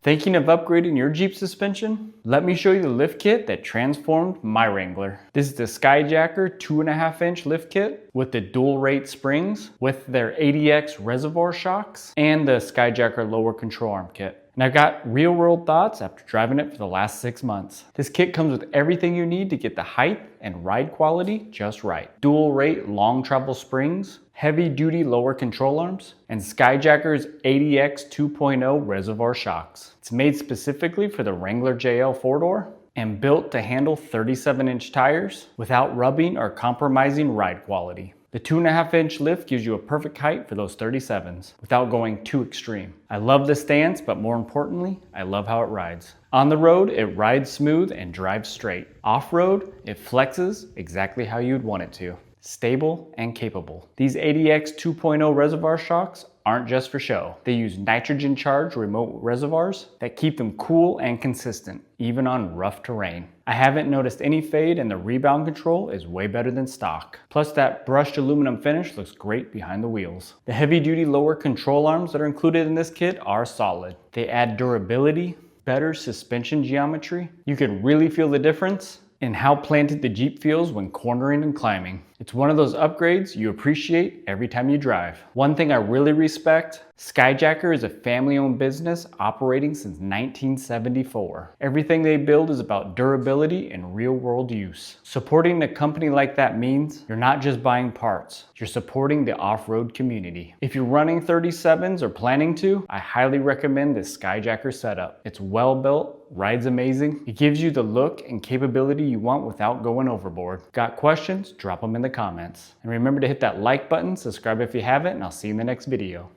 Thinking of upgrading your Jeep suspension? Let me show you the lift kit that transformed my Wrangler. This is the Skyjacker 2.5-inch lift kit with the dual rate springs with their ADX reservoir shocks and the Skyjacker lower control arm kit. And I've got real world thoughts after driving it for the last 6 months. This kit comes with everything you need to get the height and ride quality just right. Dual rate long travel springs, heavy duty lower control arms, and Skyjacker's ADX 2.0 reservoir shocks. It's made specifically for the Wrangler JL 4-door and built to handle 37-inch tires without rubbing or compromising ride quality. The 2.5-inch lift gives you a perfect height for those 37s without going too extreme. I love the stance, but more importantly, I love how it rides. On the road, it rides smooth and drives straight. Off-road, it flexes exactly how you'd want it to. Stable and capable. These ADX 2.0 reservoir shocks aren't just for show. They use nitrogen-charged remote reservoirs that keep them cool and consistent, even on rough terrain. I haven't noticed any fade, and the rebound control is way better than stock. Plus, that brushed aluminum finish looks great behind the wheels. The heavy-duty lower control arms that are included in this kit are solid. They add durability, better suspension geometry. You can really feel the difference in how planted the Jeep feels when cornering and climbing. It's one of those upgrades you appreciate every time you drive. One thing I really respect, Skyjacker is a family-owned business operating since 1974. Everything they build is about durability and real-world use. Supporting a company like that means you're not just buying parts, you're supporting the off-road community. If you're running 37s or planning to, I highly recommend this Skyjacker setup. It's well built, rides amazing, it gives you the look and capability you want without going overboard. Got questions? Drop them in the comments. And remember to hit that like button, subscribe if you haven't, and I'll see you in the next video.